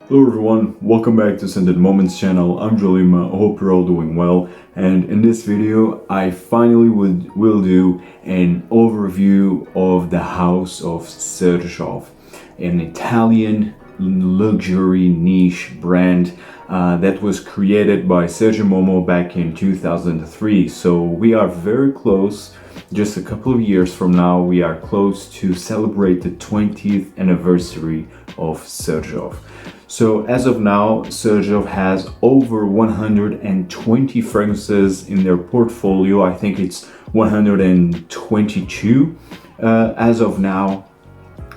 Hello everyone, welcome back to Scented Moments channel. I'm Jolima, I hope you're all doing well, and in this video I finally will do an overview of the house of Xerjoff, an Italian luxury niche brand that was created by Sergio Momo back in 2003. So we are very close, just a couple of years from now, we are close to celebrate the 20th anniversary of Xerjoff. So as of now, Sergio has over 120 fragrances in their portfolio. I think it's 122 as of now.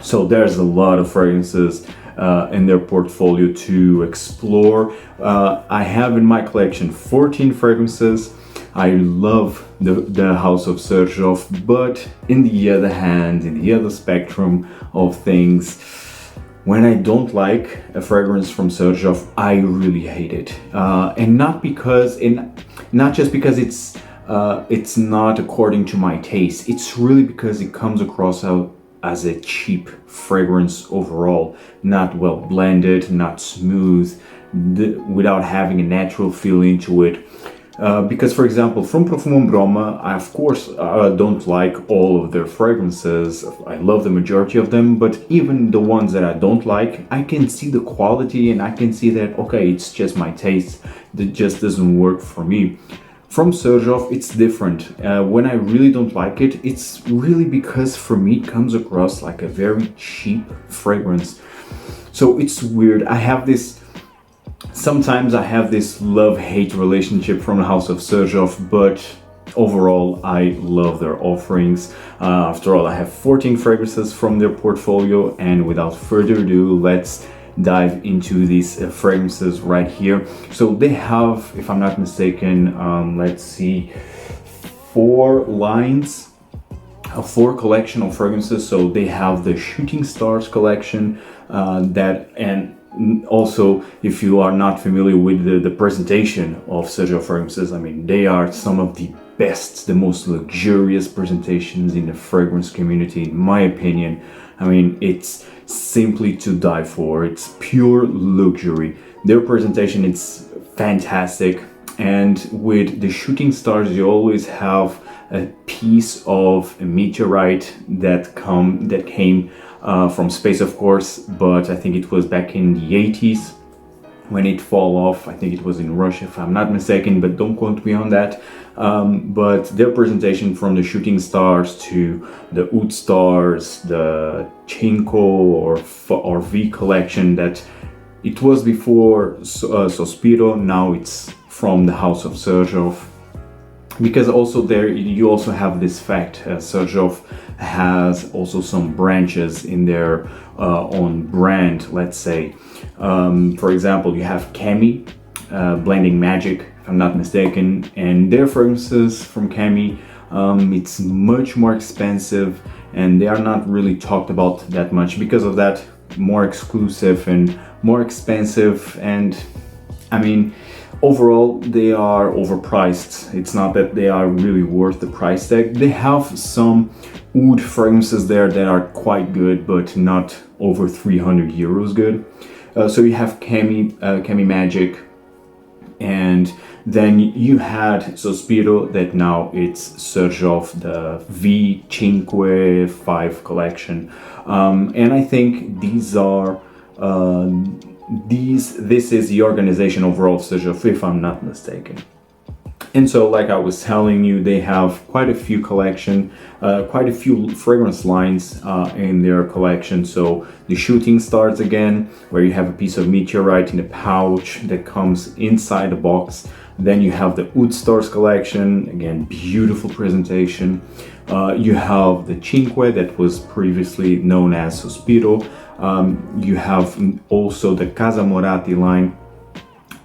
So there's a lot of fragrances in their portfolio to explore. I have in my collection 14 fragrances. I love the house of Sergio, but in the other hand, in the other spectrum of things, when I don't like a fragrance from Xerjoff, I really hate it, and not just because it's not according to my taste. It's really because it comes across as a cheap fragrance overall, not well blended, not smooth, without having a natural feeling to it. Because, for example, from Profumo Broma, I of course don't like all of their fragrances. I love the majority of them, but even the ones that I don't like, I can see the quality and I can see that, okay, it's just my taste that just doesn't work for me. From Xerjoff, it's different. When I really don't like it, it's really because for me it comes across like a very cheap fragrance. So it's weird. Sometimes I have this love-hate relationship from the house of Xerjoff, but overall I love their offerings. After all, I have 14 fragrances from their portfolio, and without further ado, let's dive into these fragrances right here. So they have, if I'm not mistaken, let's see, 4 collection of fragrances. So they have the Shooting Stars collection, and also, if you are not familiar with the presentation of Sergio fragrances, I mean, they are some of the best, the most luxurious presentations in the fragrance community, in my opinion. I mean, it's simply to die for. It's pure luxury. Their presentation, it's fantastic. And with the Shooting Stars, you always have a piece of a meteorite that came from space, of course, but I think it was back in the 80s when it fall off. I think it was in Russia, if I'm not mistaken, but don't quote me on that. But their presentation, from the Shooting Stars to the Oud Stars, the Cinco or V collection, that it was before Sospiro, now it's from the house of Xerjoff. Because also there you also have this fact, Xerjoff has also some branches in their own brand, let's say. For example, you have Cami, Blending Magic, if I'm not mistaken, and their fragrances from Cami, it's much more expensive and they are not really talked about that much. Because of that, more exclusive and more expensive, and I mean, overall, they are overpriced. It's not that they are really worth the price tag. They have some oud fragrances there that are quite good, but not over 300 euros good. So you have Cami Magic, and then you had Sospiro, that now it's Xerjoff, the V5 collection. And I think these are this is the organization overall of Sergio, if I'm not mistaken. And so, like I was telling you, they have quite a few fragrance lines in their collection. So the Shooting Stars, again, where you have a piece of meteorite in a pouch that comes inside the box. Then you have the Oud Stars collection, again, beautiful presentation. You have the Cinque, that was previously known as Sospiro. You have also the Casa Mrata line,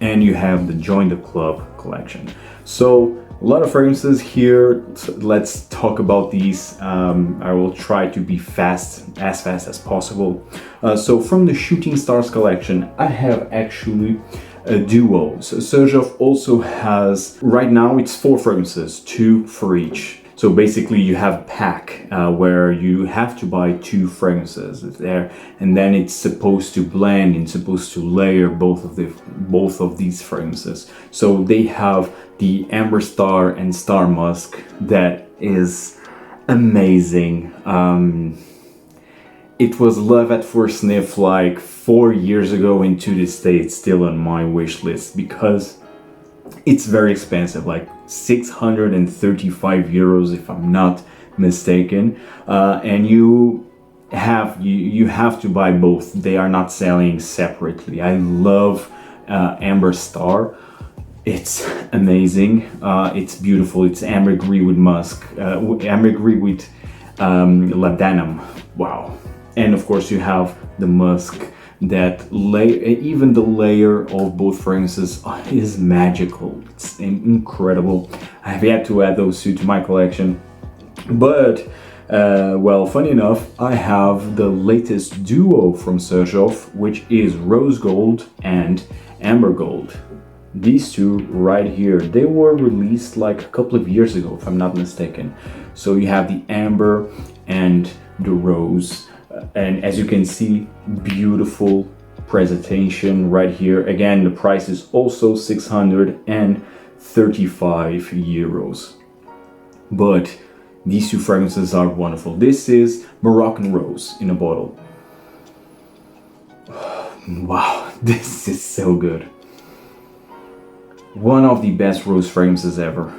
and you have the Join the Club collection. So a lot of fragrances here. So let's talk about these. I will try to be as fast as possible. So from the Shooting Stars collection, I have actually a duo. So Xerjoff also has, right now it's 4 fragrances, 2 for each. So basically you have a pack where you have to buy 2 fragrances there, and then it's supposed to blend and supposed to layer both of these fragrances. So they have the Amber Star and Star Musk that is amazing. It was love at first sniff like 4 years ago, and to this day it's still on my wish list because it's very expensive, like 635 euros if I'm not mistaken, and you have to buy both. They are not selling separately. I love Amber Star. It's amazing. It's beautiful. It's ambergris with musk, ambergris with laudanum. Wow. And of course you have the musk. That even the layer of both fragrances is magical. It's incredible. I've yet to add those 2 to my collection, but well, funny enough, I have the latest duo from Xerjoff, which is Rose Gold and Amber Gold. These 2 right here, they were released like a couple of years ago, if I'm not mistaken. So you have the Amber and the Rose. And as you can see, beautiful presentation right here. Again, the price is also 635 euros. But these 2 fragrances are wonderful. This is Moroccan Rose in a bottle. Wow, this is so good. One of the best rose fragrances ever.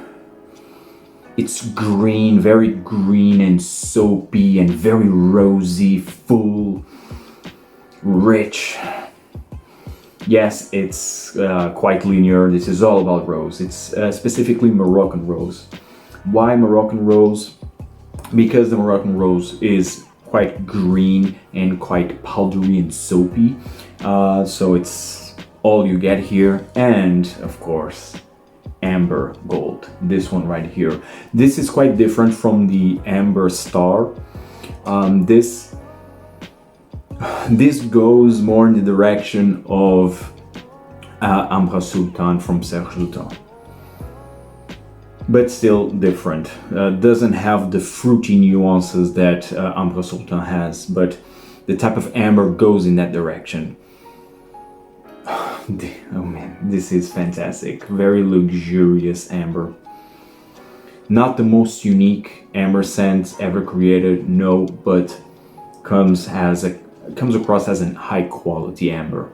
It's green, very green and soapy and very rosy, full, rich. Yes, it's quite linear. This is all about rose. It's specifically Moroccan rose. Why Moroccan rose? Because the Moroccan rose is quite green and quite powdery and soapy. So it's all you get here. And of course, Amber Gold, this one right here. This is quite different from the Amber Star. This goes more in the direction of Amra Sultan from Sergio, but still different. Doesn't have the fruity nuances that Amra Sultan has, but the type of amber goes in that direction. Oh man, this is fantastic. Very luxurious amber. Not the most unique amber scent ever created, no, but comes across as a high quality amber.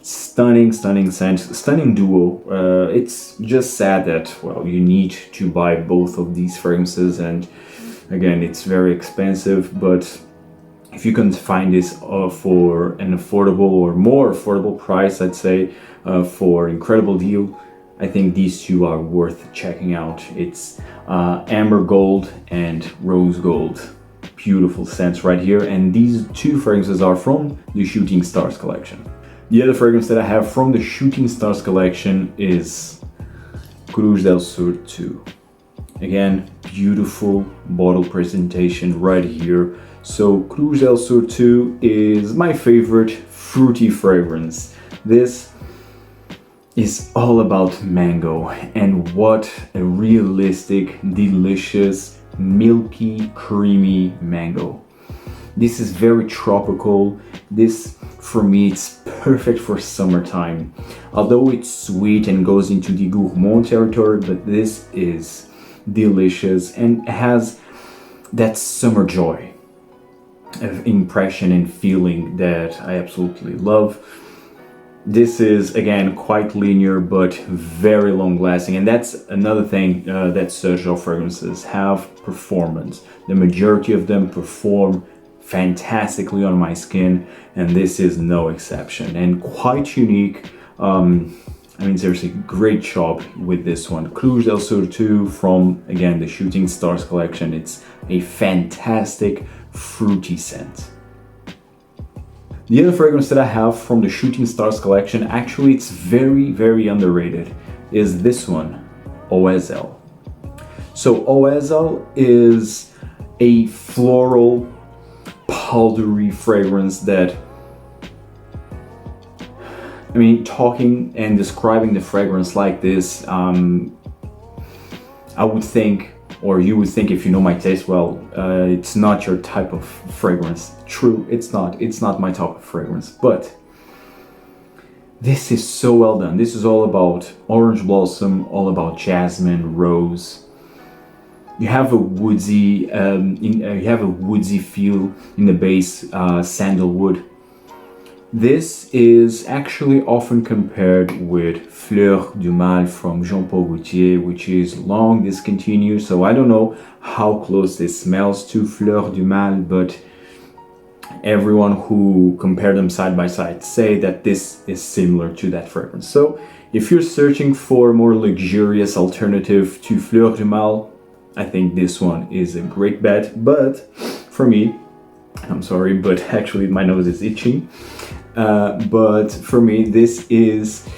Stunning scent, stunning duo. It's just sad that, well, you need to buy both of these fragrances, and again, it's very expensive, but if you can find this for an affordable or more affordable price, I'd say, for incredible deal, I think these 2 are worth checking out. It's Amber Gold and Rose Gold. Beautiful scents right here, and these 2 fragrances are from the Shooting Stars collection. The other fragrance that I have from the Shooting Stars collection is Cruz del Sur II. Again, beautiful bottle presentation right here. So Cruz del Sur II is my favorite fruity fragrance. This is all about mango, and what a realistic, delicious, milky, creamy mango. This is very tropical. This, for me, it's perfect for summertime. Although it's sweet and goes into the gourmand territory, but this is delicious and has that summer joy of impression and feeling that I absolutely love. This is, again, quite linear but very long lasting, and that's another thing that Sergio fragrances have: performance. The majority of them perform fantastically on my skin, and this is no exception, and quite unique. I mean, seriously, great job with this one. Cruz del Sur II from, again, the Shooting Stars collection. It's a fantastic fruity scent. The other fragrance that I have from the Shooting Stars collection, actually it's very, very underrated, is this one, Oezel. So Oezel is a floral, powdery fragrance that, I mean, talking and describing the fragrance like this, I would think or you would think, if you know my taste well, it's not your type of fragrance. True, it's not my type of fragrance, but this is so well done. This is all about orange blossom, all about jasmine, rose. You have a woodsy, feel in the base, sandalwood. This is actually often compared with Fleur du Mal from Jean Paul Gaultier, which is long discontinued. So I don't know how close this smells to Fleur du Mal, but everyone who compared them side by side say that this is similar to that fragrance. So if you're searching for a more luxurious alternative to Fleur du Mal, I think this one is a great bet. But for me, I'm sorry, but actually my nose is itching. But for me, this is,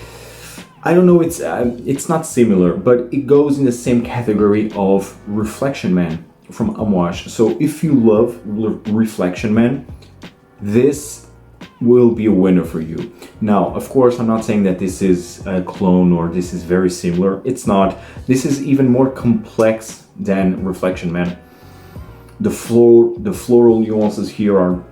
I don't know, it's not similar, but it goes in the same category of Reflection Man from Amouage. So if you love Reflection Man, this will be a winner for you. Now, of course, I'm not saying that this is a clone or this is very similar. It's not. This is even more complex than Reflection Man. The floral nuances here are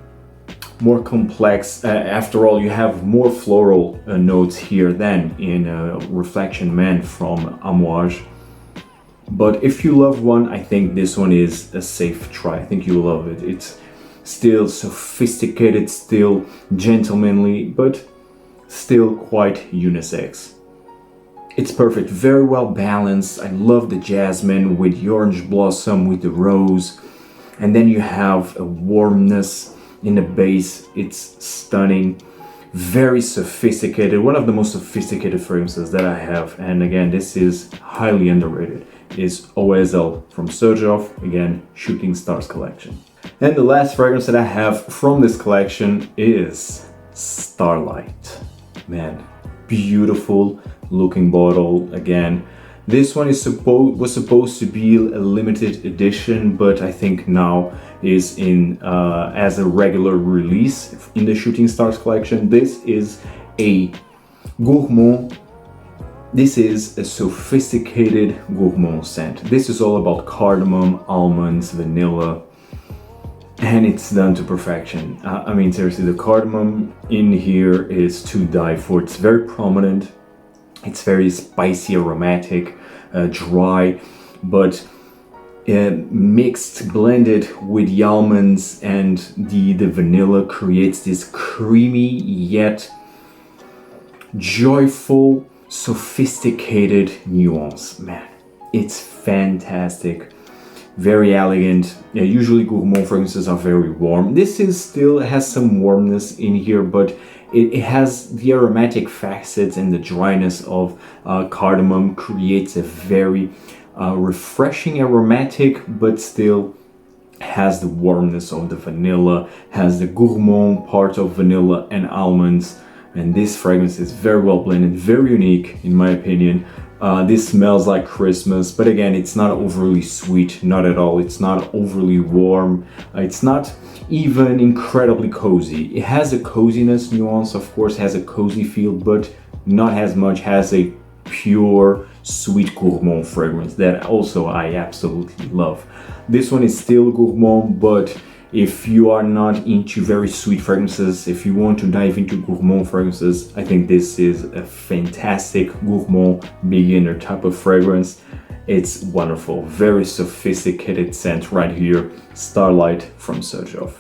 more complex. After all, you have more floral notes here than in Reflection Man from Amouage. But if you love one, I think this one is a safe try. I think you'll love it. It's still sophisticated, still gentlemanly, but still quite unisex. It's perfect, very well balanced. I love the jasmine with the orange blossom, with the rose. And then you have a warmness in the base. It's stunning, very sophisticated, one of the most sophisticated fragrances that I have. And again, this is highly underrated. Is OSL from Xerjoff, again, Shooting Stars collection. And the last fragrance that I have from this collection is Starlight. Man, beautiful looking bottle. Again, this one was supposed to be a limited edition, but I think now is in as a regular release in the Shooting Stars collection. This is a gourmand. This is a sophisticated gourmand scent. This is all about cardamom, almonds, vanilla, and it's done to perfection. I mean, seriously, the cardamom in here is to die for. It's very prominent. It's very spicy, aromatic, dry, but mixed, blended with the almonds and the vanilla creates this creamy yet joyful, sophisticated nuance. Man, it's fantastic. Very elegant. Yeah, usually gourmand fragrances are very warm. This is still has some warmness in here, but it has the aromatic facets, and the dryness of cardamom creates a very refreshing aromatic, but still has the warmness of the vanilla, has the gourmand part of vanilla and almonds. And this fragrance is very well blended, very unique in my opinion. This smells like Christmas, but again, it's not overly sweet, not at all. It's not overly warm. It's not even incredibly cozy. It has a coziness nuance, of course, has a cozy feel, but not as much as a pure sweet gourmand fragrance that also I absolutely love. This one is still gourmand, but if you are not into very sweet fragrances, if you want to dive into gourmand fragrances, I think this is a fantastic gourmand beginner type of fragrance. It's wonderful, very sophisticated scent right here, Starlight from Xerjoff.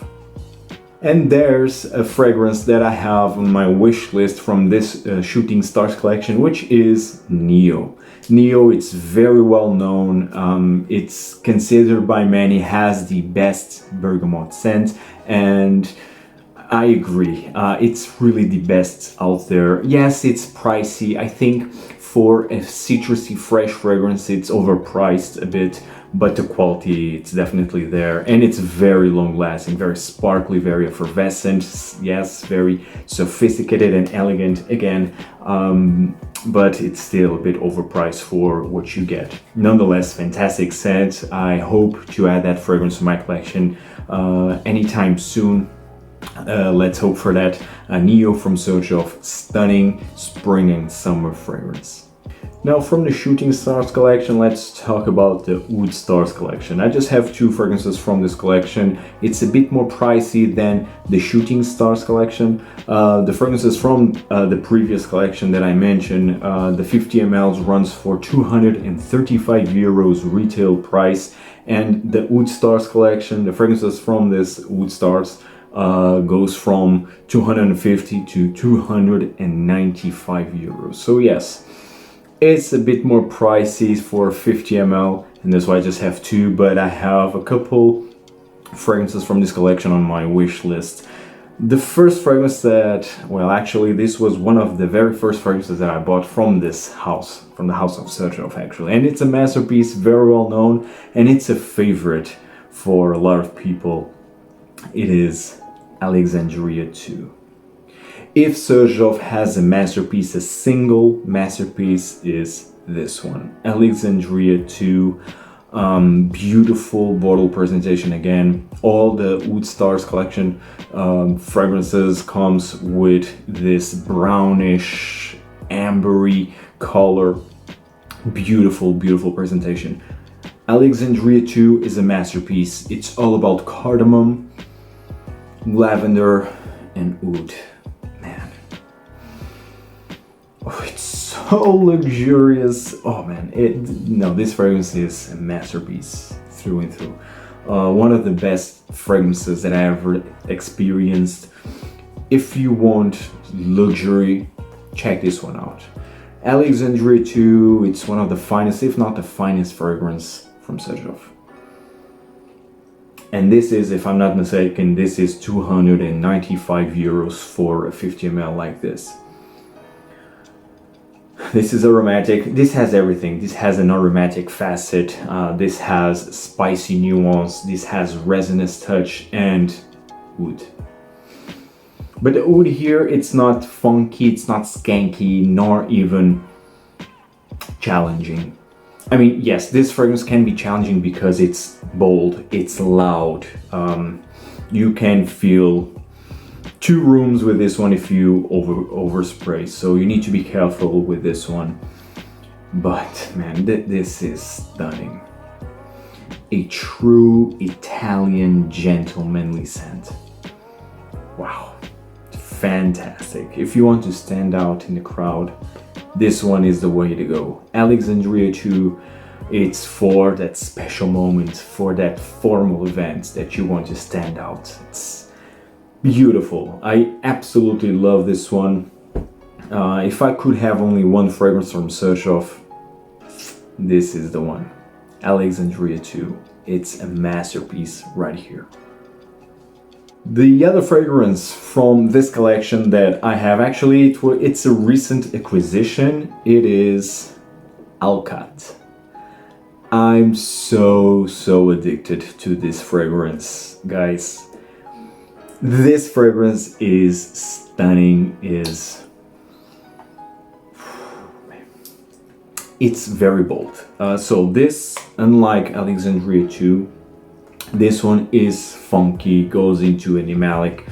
And there's a fragrance that I have on my wish list from this Shooting Stars collection, which is Neo. Neo, it's very well known. It's considered by many has the best bergamot scent, and I agree. It's really the best out there. Yes, it's pricey. I think for a citrusy fresh fragrance, it's overpriced a bit, but the quality, it's definitely there, and it's very long lasting, very sparkly, very effervescent. Yes, very sophisticated and elegant again. But it's still a bit overpriced for what you get. Nonetheless, fantastic scent. I hope to add that fragrance to my collection anytime soon. Let's hope for that. Neo from Xerjoff, stunning spring and summer fragrance. Now from the Shooting Stars collection, let's talk about the Oud Stars collection. I just have two fragrances from this collection. It's a bit more pricey than the Shooting Stars collection. The fragrances from the previous collection that I mentioned, the 50 ml runs for 235 euros retail price, and the Oud Stars collection, the fragrances from this Oud Stars, goes from 250 to 295 euros. So yes, it's a bit more pricey for 50 ml, and that's why I just have two, but I have a couple fragrances from this collection on my wish list. The first fragrance that, well, actually this was one of the very first fragrances that I bought from this house, from the house of Xerjoff actually, and it's a masterpiece, very well known, and it's a favorite for a lot of people. It is Alexandria II. If Xerjoff has a masterpiece, a single masterpiece is this one, Alexandria II. Beautiful bottle presentation again. All the Oud Stars collection fragrances comes with this brownish, ambery color. Beautiful, beautiful presentation. Alexandria II is a masterpiece. It's all about cardamom, lavender, and oud. Oh, it's so luxurious. Oh man, this fragrance is a masterpiece through and through. One of the best fragrances that I ever experienced. If you want luxury, check this one out. Alexandria II, it's one of the finest, if not the finest fragrance from Xerjoff. And this is, if I'm not mistaken, this is 295 euros for a 50 ml like this. This is aromatic. This has everything. This has an aromatic facet. This has spicy nuance. This has resinous touch and oud. But the oud here, it's not funky, it's not skanky, nor even challenging. I mean, yes, this fragrance can be challenging because it's bold, it's loud. You can feel 2 rooms with this one if you overspray, so you need to be careful with this one. But man, this is stunning. A true Italian gentlemanly scent. Wow, fantastic. If you want to stand out in the crowd, this one is the way to go. Alexandria II, it's for that special moment, for that formal event that you want to stand out. It's beautiful. I absolutely love this one. If I could have only one fragrance from Xerjoff, this is the one. Alexandria II. It's a masterpiece right here. The other fragrance from this collection that I have, actually, it's a recent acquisition. It is Alcat. I'm so addicted to this fragrance, guys. This fragrance is stunning. It's very bold. So this, unlike Alexandria II, this one is funky, goes into animalic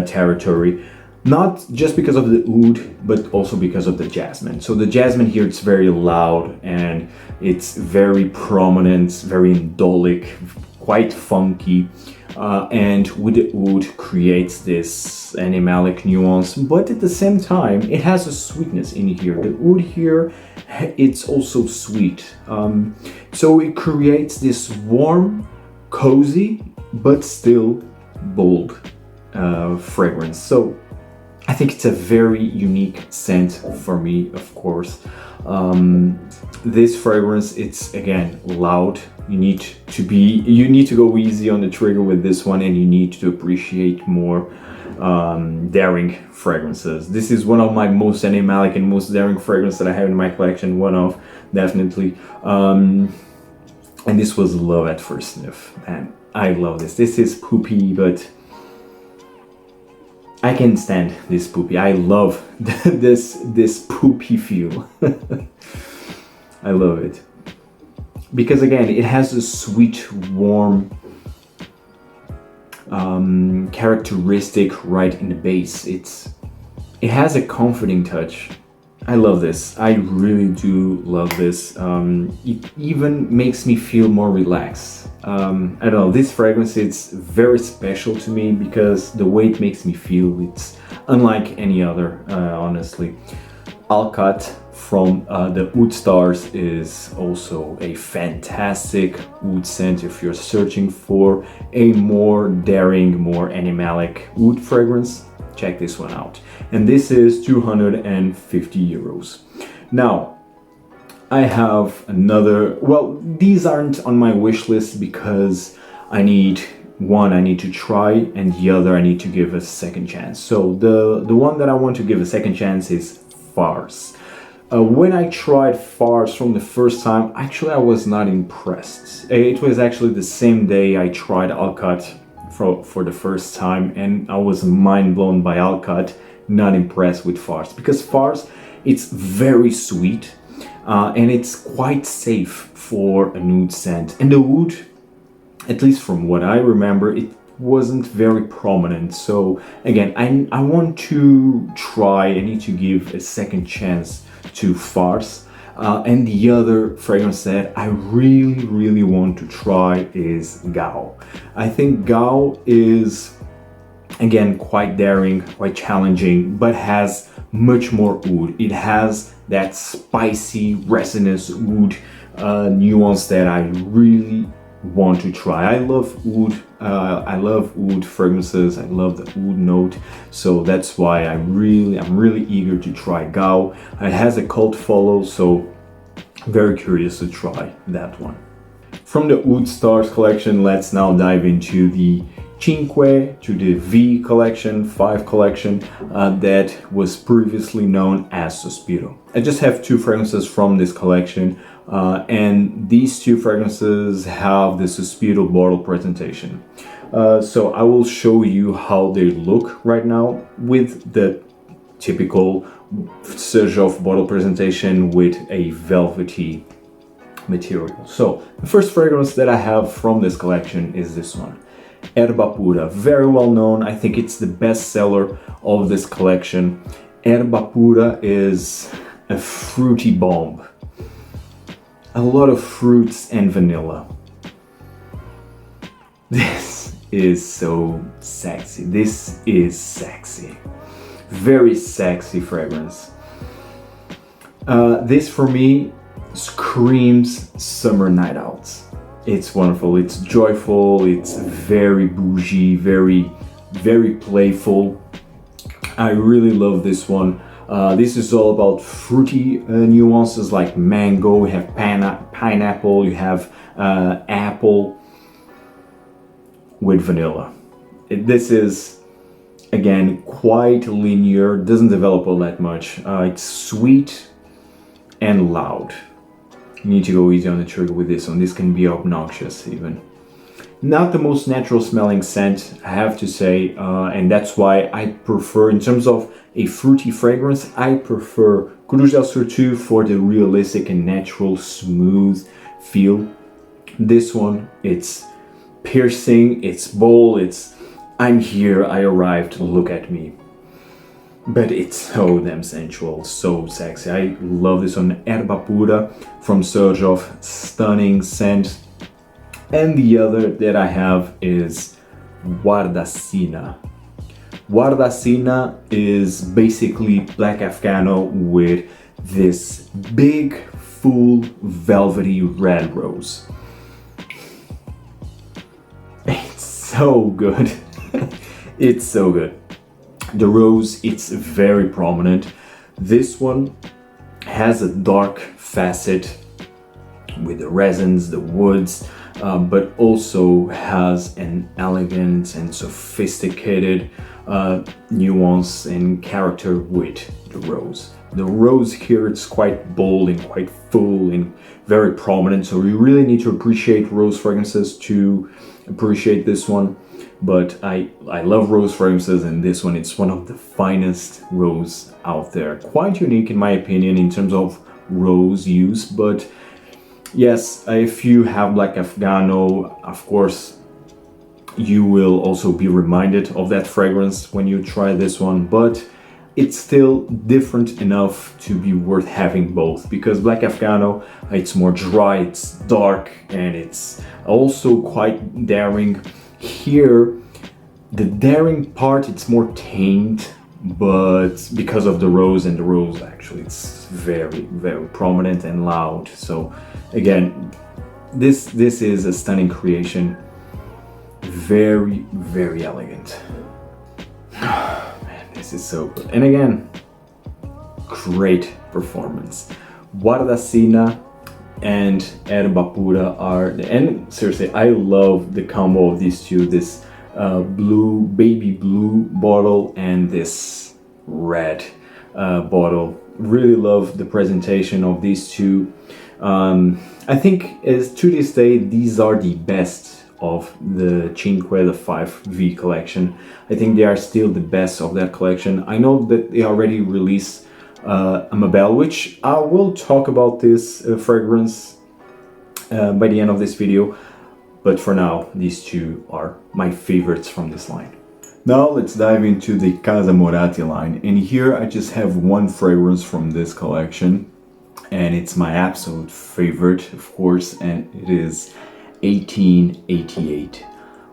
territory. Not just because of the oud, but also because of the jasmine. So the jasmine here, it's very loud and it's very prominent, very indolic, quite funky. And with the oud creates this animalic nuance, but at the same time, it has a sweetness in here. The oud here, it's also sweet. So it creates this warm, cozy, but still bold fragrance. So I think it's a very unique scent for me, of course. This fragrance, it's again loud. You need to go easy on the trigger with this one, and you need to appreciate more daring fragrances. This is one of my most animalic and most daring fragrances that I have in my collection. One of, definitely. And this was love at first sniff, and I love this. This is poopy, but I can stand this poopy. I love this poopy feel. I love it. Because again, it has a sweet, warm characteristic right in the base. It has a comforting touch. I love this. I really do love this. It even makes me feel more relaxed. I don't know, this fragrance, it's very special to me because the way it makes me feel, it's unlike any other, honestly. Alcat from the Oud Stars is also a fantastic oud scent if you're searching for a more daring, more animalic oud fragrance. Check this one out. And this is 250 euros. Now, I have another, well, these aren't on my wish list because I need to try, and the other I need to give a second chance. So the one that I want to give a second chance is Farce. When I tried Farce from the first time, actually I was not impressed. It was actually the same day I tried Alcat for the first time, and I was mind blown by Alcat, not impressed with Farce. Because Farce, it's very sweet, and it's quite safe for a nude scent. And the wood, at least from what I remember, it wasn't very prominent. So again, I want to try, I need to give a second chance to Farce. And the other fragrance that I really want to try is Gao. I think Gao is, again, quite daring, quite challenging, but has much more oud. It has that spicy, resinous oud nuance that I really want to try. I love oud fragrances. I love the oud note, so that's why I'm really eager to try Gao. It has a cult follow, so very curious to try that one. From the Oud Stars collection, let's now dive into the Cinque to the V collection, 5 collection, that was previously known as Sospiro. I just have 2 fragrances from this collection, and these 2 fragrances have the Sospiro bottle presentation. So I will show you how they look right now with the typical Xerjoff bottle presentation with a velvety material. So the first fragrance that I have from this collection is this one, Erba Pura. Very well known. I think it's the best seller of this collection. Erba Pura is a fruity bomb. A lot of fruits and vanilla. This is so sexy. This is sexy. Very sexy fragrance. This for me screams summer night outs. It's wonderful, it's joyful, it's very bougie, very playful. I really love this one. This is all about fruity nuances like mango, you have pineapple, you have apple with vanilla. This is, again, quite linear, doesn't develop all that much. It's sweet and loud. You need to go easy on the trigger with this one. This can be obnoxious even. Not the most natural smelling scent, I have to say, and that's why I prefer, in terms of a fruity fragrance, I prefer Cruz del Sur II for the realistic and natural smooth feel. This one, it's piercing, it's bold, it's I'm here, I arrived, look at me. But it's so damn sensual, so sexy. I love this one, Erba Pura from Xerjoff, stunning scent. And the other that I have is Juardassina. Juardassina is basically black Afghano with this big, full, velvety red rose. It's so good. It's so good. The rose, it's very prominent. This one has a dark facet with the resins, the woods, but also has an elegant and sophisticated nuance and character with the rose. The rose here, it's quite bold and quite full and very prominent, so you really need to appreciate rose fragrances to appreciate this one. But I love rose fragrances, and this one, it's one of the finest rose out there. Quite unique in my opinion in terms of rose use, but yes, if you have black Afghano, of course, you will also be reminded of that fragrance when you try this one. But it's still different enough to be worth having both, because Black Afgano, it's more dry, it's dark, and it's also quite daring. Here, the daring part, it's more tamed, but because of the rose, and the rose actually it's very, very prominent and loud. So again, this is a stunning creation. Very, very elegant. Man, this is so good. And again, great performance. Juardassina and Erba pura are, and seriously, I love the combo of these two. This blue, baby blue bottle and this red bottle. Really love the presentation of these two. I think as to this day, these are the best of the the 5V collection. I think they are still the best of that collection. I know that they already released Amabel, which I will talk about this fragrance by the end of this video. But for now, these two are my favorites from this line. Now let's dive into the Casa Mrata line. And here I just have one fragrance from this collection. And it's my absolute favorite, of course, and it is 1888.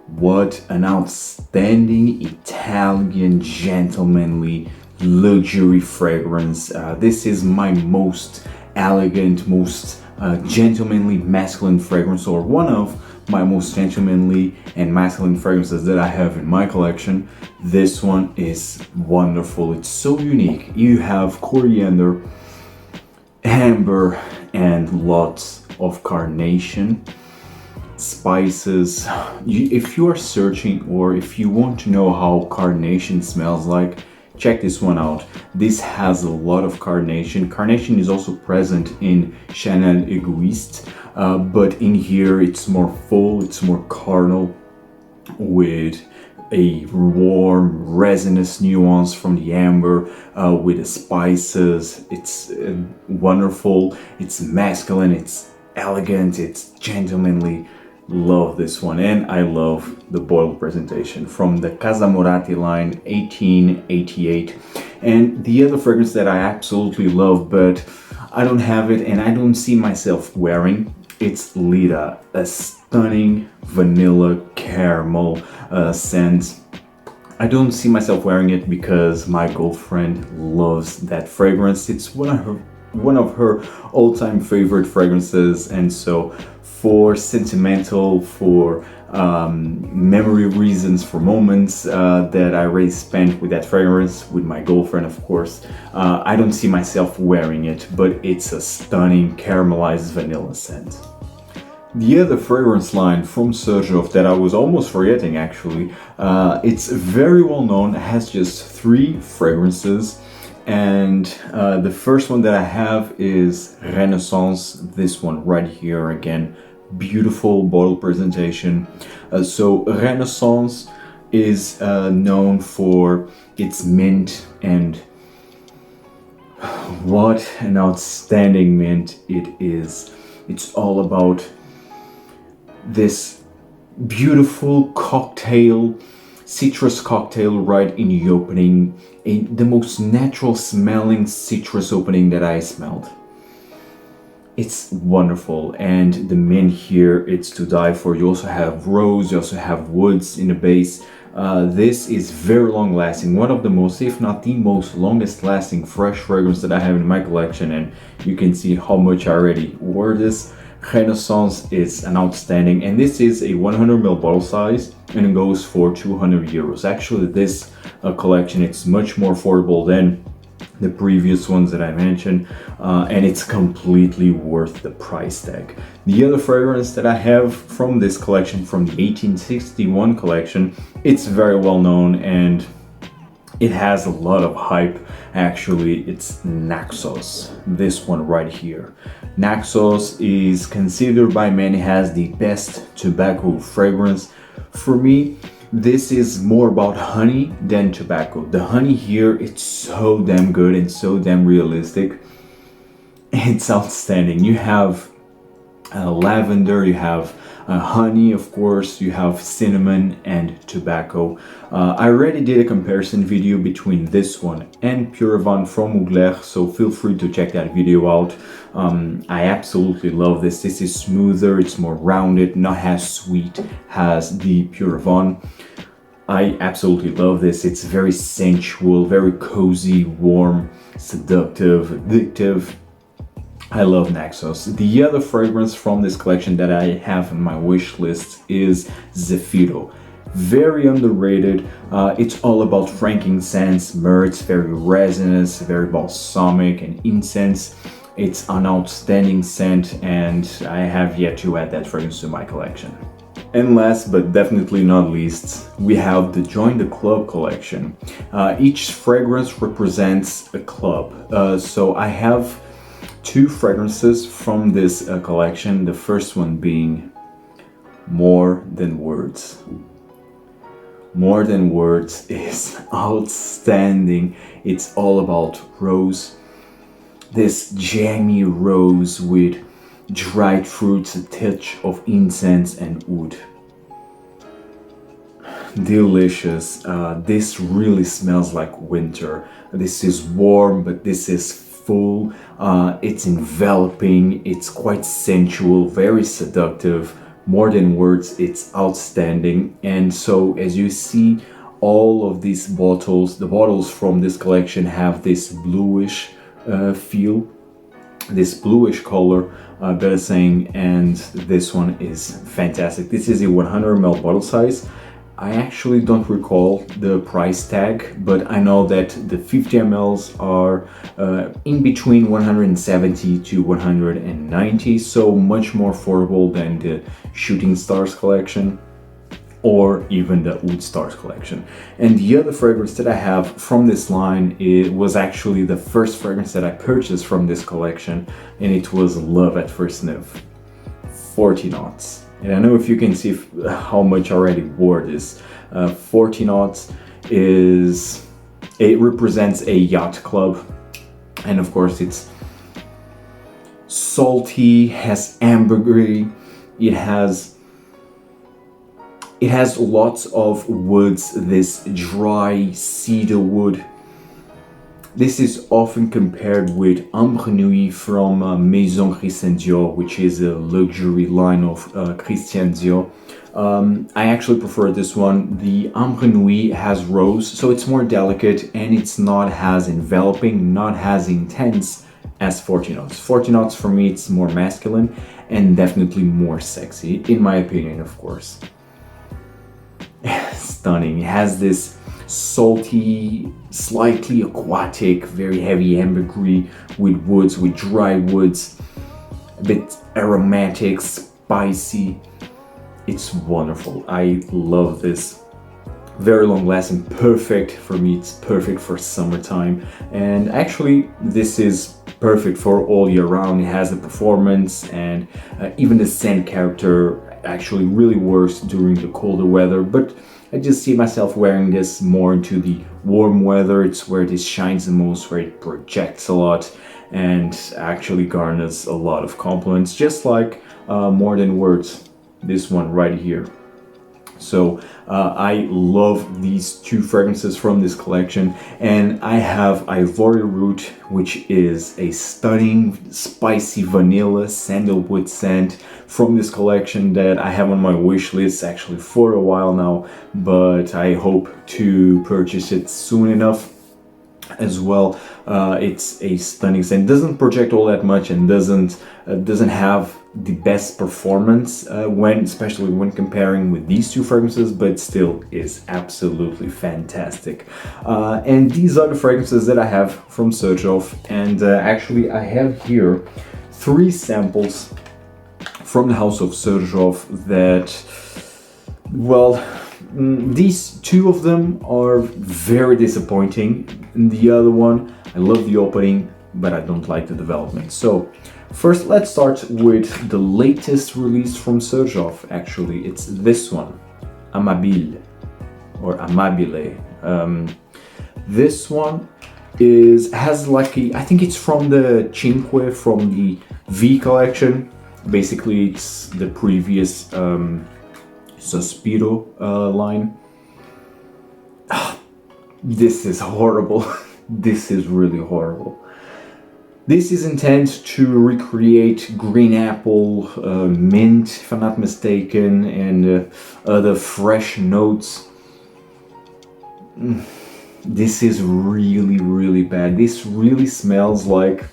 What an outstanding Italian gentlemanly luxury fragrance. This is my most elegant, most gentlemanly masculine fragrance, or one of my most gentlemanly and masculine fragrances that I have in my collection. This one is wonderful. It's so unique. You have coriander, amber, and lots of carnation, spices. If you are searching, or if you want to know how carnation smells like, check this one out. This has a lot of carnation. Carnation is also present in Chanel Egoiste, but in here it's more full, it's more carnal, with a warm resinous nuance from the amber, with the spices. It's wonderful, it's masculine, it's elegant, it's gentlemanly. Love this one, and I love the bottle presentation from the Casa Mrata line 1888. And the other fragrance that I absolutely love, but I don't have it and I don't see myself wearing, it's Lita, a stunning vanilla caramel scent. I don't see myself wearing it because my girlfriend loves that fragrance. It's one of her all-time favorite fragrances, and so for sentimental, for memory reasons, for moments that I already spent with that fragrance with my girlfriend, of course, I don't see myself wearing it, but it's a stunning caramelized vanilla scent. The other fragrance line from Xerjoff that I was almost forgetting, actually, it's very well known, it has just 3 fragrances. And the first one that I have is Renaissance, this one right here. Again, beautiful bottle presentation. So Renaissance is known for its mint, and what an outstanding mint it is. It's all about this beautiful cocktail, citrus cocktail right in the opening, the most natural smelling citrus opening that I smelled. It's wonderful, and the mint here, it's to die for. You also have rose, you also have woods in the base. This is very long lasting, one of the most, if not the most longest lasting fresh fragrance that I have in my collection, and you can see how much I already wore this. Renaissance is an outstanding, and this is a 100ml bottle size, and it goes for 200 euros. Actually, this collection, it's much more affordable than the previous ones that I mentioned, and it's completely worth the price tag. The other fragrance that I have from this collection, from the 1861 collection, it's very well known and it has a lot of hype. Actually, it's Naxos, this one right here. Naxos is considered by many as the best tobacco fragrance. For me, this is more about honey than tobacco. The honey here, it's so damn good and so damn realistic. It's outstanding. You have lavender, you have honey, of course, you have cinnamon and tobacco. I already did a comparison video between this one and Pure Van from Mugler, so feel free to check that video out. I absolutely love this. This is smoother, it's more rounded, not as sweet as the Pure Van. I absolutely love this. It's very sensual, very cozy, warm, seductive, addictive. I love Naxos. The other fragrance from this collection that I have on my wish list is Zafiro. Very underrated. It's all about frankincense, myrrh. It's very resinous, very balsamic and incense. It's an outstanding scent, and I have yet to add that fragrance to my collection. And last but definitely not least, we have the Join the Club collection. Each fragrance represents a club. So I have two fragrances from this collection. The first one being More Than Words. More Than Words is outstanding. It's all about rose. This jammy rose with dried fruits, a touch of incense and oud. Delicious. This really smells like winter. This is warm, but this is full. It's enveloping. It's quite sensual, very seductive. More Than Words, it's outstanding. And so as you see, all of these bottles, the bottles from this collection have this bluish feel, this bluish color, better saying, and this one is fantastic. This is a 100 ml bottle size. I actually don't recall the price tag, but I know that the 50 mls are in between 170 to 190, so much more affordable than the Shooting Stars collection or even the Oud Stars collection. And the other fragrance that I have from this line, it was actually the first fragrance that I purchased from this collection, and it was Love at First Sniff, 40 knots. And I know if you can see how much I already wore this. 40 knots it represents a yacht club, and of course it's salty, has ambergris, it has lots of woods, this dry cedar wood. This is often compared with Ambre Nuit from Maison Christian Dior, which is a luxury line of Christian Dior. I actually prefer this one. The Ambre Nuit has rose, so it's more delicate and it's not as enveloping, not as intense as 40 knots. 40 knots for me, it's more masculine and definitely more sexy, in my opinion, of course. Stunning. It has this salty, slightly aquatic, very heavy ambergris with woods, with dry woods, a bit aromatic, spicy. It's wonderful. I love this. Very long lasting, perfect for me. It's perfect for summertime, and actually this is perfect for all year round. It has the performance, and even the scent character actually really works during the colder weather, but I just see myself wearing this more into the warm weather. It's where this shines the most, where it projects a lot and actually garners a lot of compliments, just like More Than Words, this one right here. So I love these two fragrances from this collection, and I have Ivory Root, which is a stunning spicy vanilla sandalwood scent from this collection that I have on my wish list actually for a while now, but I hope to purchase it soon enough as well. It's a stunning scent. It doesn't project all that much and doesn't have the best performance especially when comparing with these two fragrances, but still is absolutely fantastic. And these are the fragrances that I have from Xerjoff, and actually I have here 3 samples from the house of Xerjoff that, well, these 2 of them are very disappointing. The other one, I love the opening, but I don't like the development. So first, let's start with the latest release from Xerjoff. Actually, it's this one, Amabile, or Amabile. This one has like I think it's from the Cinque, from the V collection. Basically, it's the previous Suspiro line. This is horrible. This is really horrible. This is intended to recreate green apple, mint, if I'm not mistaken, and other fresh notes. This is really, really bad. This really smells like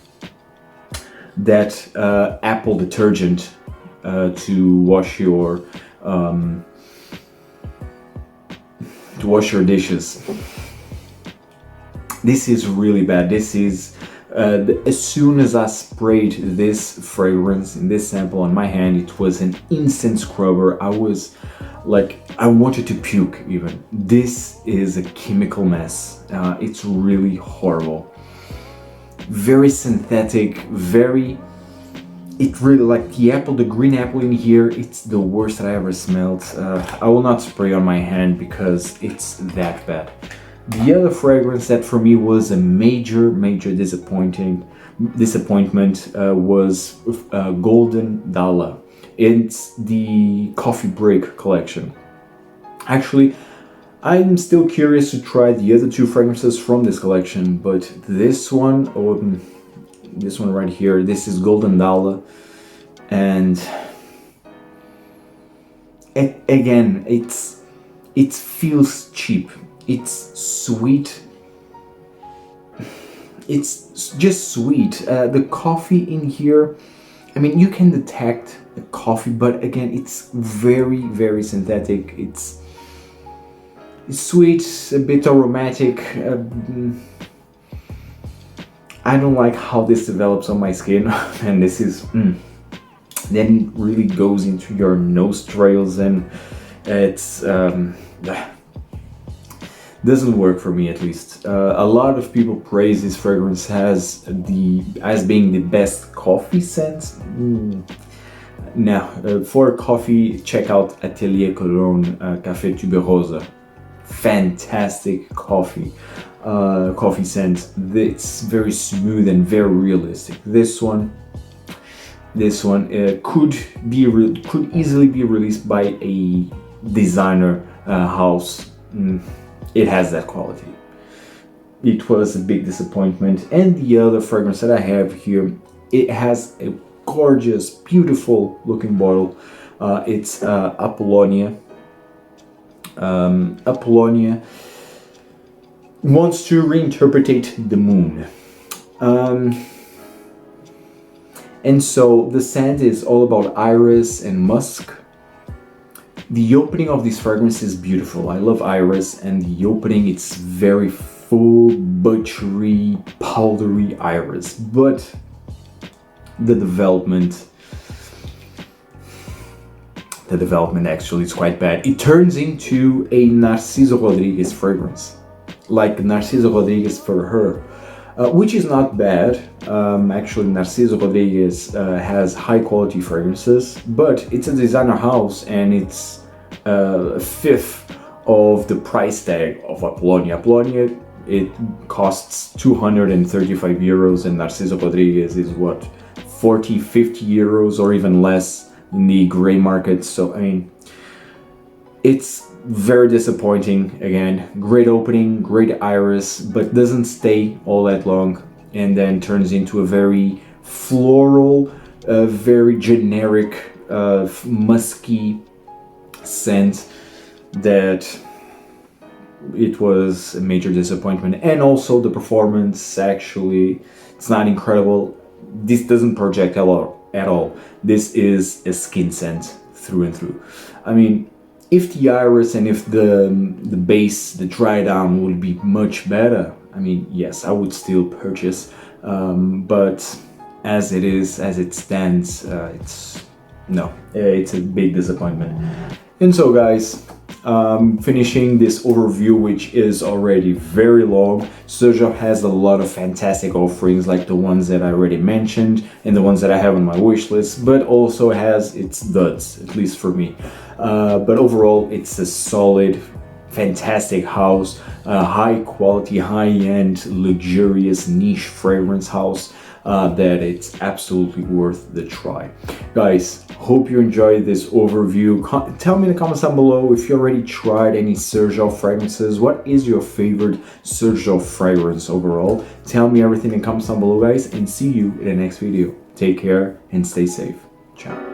that apple detergent to wash your dishes. This is really bad. This is as soon as I sprayed this fragrance in this sample on my hand, it was an instant scrubber. I was like, I wanted to puke even. This is a chemical mess. It's really horrible. Very synthetic, it really, like the green apple in here, it's the worst that I ever smelled. I will not spray on my hand because it's that bad. The other fragrance that for me was a major disappointment was Golden Dala. It's the coffee break collection. Actually, I'm still curious to try the other two fragrances from this collection, but this one right here, this is Golden Dala, and again, it feels cheap. It's sweet. It's just sweet. The coffee in here, I mean, you can detect the coffee, but again, it's very synthetic. It's sweet, a bit aromatic. I don't like how this develops on my skin, and this is then it really goes into your nostrils, and it's doesn't work for me, at least. A lot of people praise this fragrance as being the best coffee scent. No, for coffee, check out Atelier Cologne Café Tuberosa. Fantastic coffee scent. It's very smooth and very realistic. This one could easily be released by a designer house. It has that quality. It was a big disappointment. And the other fragrance that I have here, it has a gorgeous, beautiful looking bottle. It's Apollonia. Apollonia wants to reinterpret the moon. And so the scent is all about iris and musk. The opening of this fragrance is beautiful. I love iris, and the opening, it's very full, buttery, powdery iris. But the development actually is quite bad. It turns into a Narciso Rodriguez fragrance, like Narciso Rodriguez for her, which is not bad. Actually, Narciso Rodriguez has high quality fragrances, but it's a designer house, and it's a fifth of the price tag of Apollonia. Apollonia, it costs 235 euros, and Narciso Rodriguez is what, 40, 50 euros or even less in the gray market. So I mean, it's very disappointing. Again, great opening, great iris, but doesn't stay all that long, and then turns into a very floral, very generic, musky scent that it was a major disappointment. And also the performance, actually, it's not incredible. This doesn't project at all. This is a skin scent through and through. I mean, if the iris and if the base, the dry down would be much better, I mean, yes, I would still purchase. But as it is, as it stands, it's a big disappointment. And so, guys, finishing this overview, which is already very long, Xerjoff has a lot of fantastic offerings, like the ones that I already mentioned and the ones that I have on my wish list, but also has its duds, at least for me. But overall, it's a solid, fantastic house, high quality, high-end, luxurious, niche fragrance house. that it's absolutely worth the try. Guys, hope you enjoyed this overview. Tell me in the comments down below if you already tried any Xerjoff fragrances. What is your favorite Xerjoff fragrance overall? Tell me everything in the comments down below, guys, and see you in the next video. Take care and stay safe. Ciao.